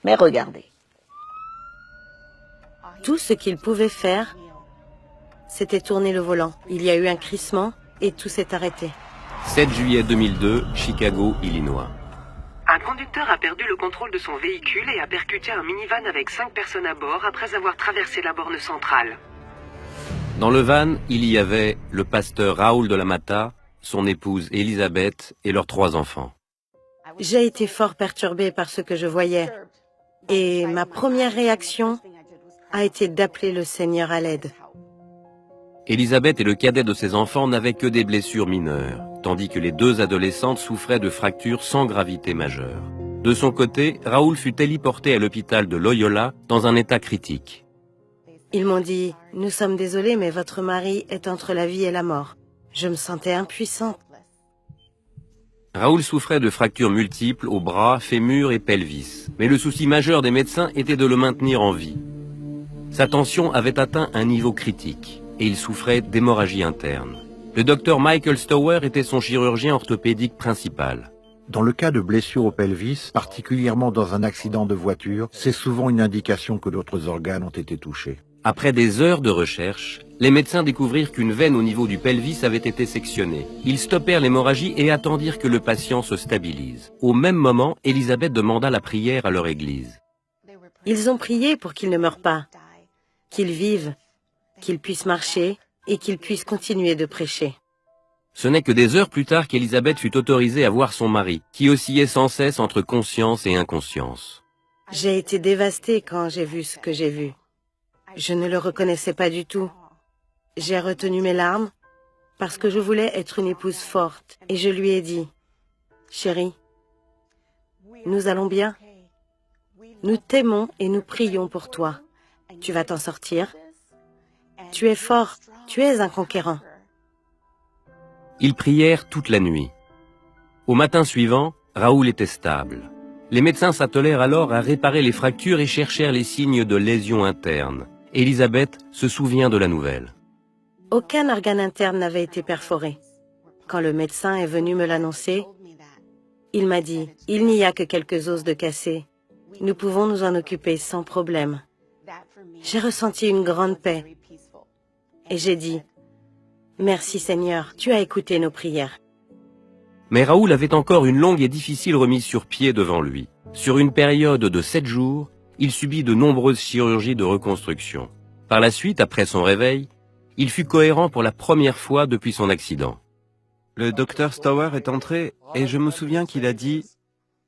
Mais regardez. Tout ce qu'il pouvait faire, c'était tourner le volant. Il y a eu un crissement et tout s'est arrêté. 7 juillet 2002, Chicago, Illinois. Un conducteur a perdu le contrôle de son véhicule et a percuté un minivan avec 5 personnes à bord après avoir traversé la borne centrale. Dans le van, il y avait le pasteur Raoul de la Mata, son épouse Elisabeth et leurs 3 enfants. J'ai été fort perturbée par ce que je voyais. Et ma première réaction a été d'appeler le Seigneur à l'aide. Elisabeth et le cadet de ses enfants n'avaient que des blessures mineures, tandis que les 2 adolescentes souffraient de fractures sans gravité majeure. De son côté, Raoul fut téléporté à l'hôpital de Loyola dans un état critique. Ils m'ont dit « Nous sommes désolés, mais votre mari est entre la vie et la mort. » Je me sentais impuissante. Raoul souffrait de fractures multiples aux bras, fémurs et pelvis, mais le souci majeur des médecins était de le maintenir en vie. Sa tension avait atteint un niveau critique et il souffrait d'hémorragie interne. Le docteur Michael Stower était son chirurgien orthopédique principal. Dans le cas de blessures au pelvis, particulièrement dans un accident de voiture, c'est souvent une indication que d'autres organes ont été touchés. Après des heures de recherche, les médecins découvrirent qu'une veine au niveau du pelvis avait été sectionnée. Ils stoppèrent l'hémorragie et attendirent que le patient se stabilise. Au même moment, Elisabeth demanda la prière à leur église. Ils ont prié pour qu'il ne meure pas, qu'il vive, qu'il puisse marcher et qu'il puisse continuer de prêcher. Ce n'est que des heures plus tard qu'Elisabeth fut autorisée à voir son mari, qui oscillait sans cesse entre conscience et inconscience. J'ai été dévastée quand j'ai vu ce que j'ai vu. Je ne le reconnaissais pas du tout. J'ai retenu mes larmes parce que je voulais être une épouse forte et je lui ai dit « Chérie, nous allons bien. Nous t'aimons et nous prions pour toi. Tu vas t'en sortir. Tu es fort, tu es un conquérant. » Ils prièrent toute la nuit. Au matin suivant, Raoul était stable. Les médecins s'attelèrent alors à réparer les fractures et cherchèrent les signes de lésions internes. Elisabeth se souvient de la nouvelle. Aucun organe interne n'avait été perforé. Quand le médecin est venu me l'annoncer, il m'a dit « Il n'y a que quelques os de cassés. Nous pouvons nous en occuper sans problème. » J'ai ressenti une grande paix. Et j'ai dit « Merci Seigneur, tu as écouté nos prières. » Mais Raoul avait encore une longue et difficile remise sur pied devant lui. Sur une période de 7 jours, il subit de nombreuses chirurgies de reconstruction. Par la suite, après son réveil, il fut cohérent pour la première fois depuis son accident. Le docteur Stower est entré et je me souviens qu'il a dit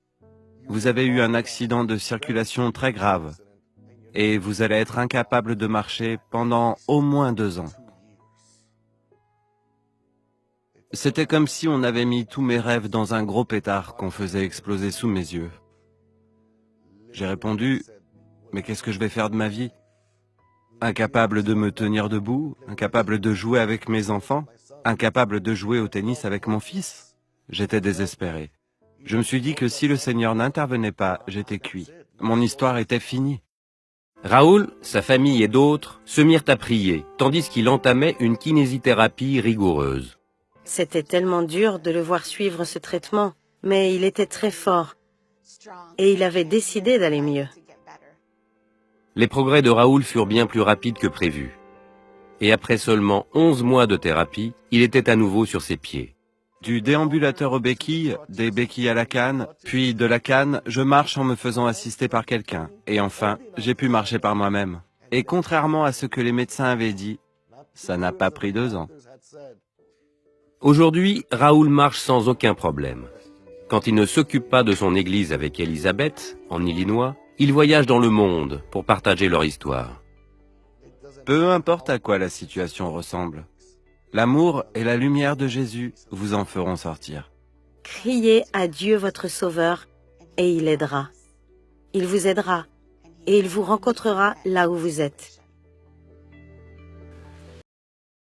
« Vous avez eu un accident de circulation très grave et vous allez être incapable de marcher pendant au moins 2 ans. » C'était comme si on avait mis tous mes rêves dans un gros pétard qu'on faisait exploser sous mes yeux. J'ai répondu « Mais qu'est-ce que je vais faire de ma vie ? Incapable de me tenir debout, incapable de jouer avec mes enfants, incapable de jouer au tennis avec mon fils ?» J'étais désespéré. Je me suis dit que si le Seigneur n'intervenait pas, j'étais cuit. Mon histoire était finie. Raoul, sa famille et d'autres se mirent à prier, tandis qu'il entamait une kinésithérapie rigoureuse. C'était tellement dur de le voir suivre ce traitement, mais il était très fort et il avait décidé d'aller mieux. Les progrès de Raoul furent bien plus rapides que prévu. Et après seulement 11 mois de thérapie, il était à nouveau sur ses pieds. Du déambulateur aux béquilles, des béquilles à la canne, puis de la canne, je marche en me faisant assister par quelqu'un. Et enfin, j'ai pu marcher par moi-même. Et contrairement à ce que les médecins avaient dit, ça n'a pas pris 2 ans. Aujourd'hui, Raoul marche sans aucun problème. Quand il ne s'occupe pas de son église avec Elisabeth, en Illinois, il voyage dans le monde pour partager leur histoire. Peu importe à quoi la situation ressemble, l'amour et la lumière de Jésus vous en feront sortir. Criez à Dieu votre Sauveur et il aidera. Il vous aidera et il vous rencontrera là où vous êtes.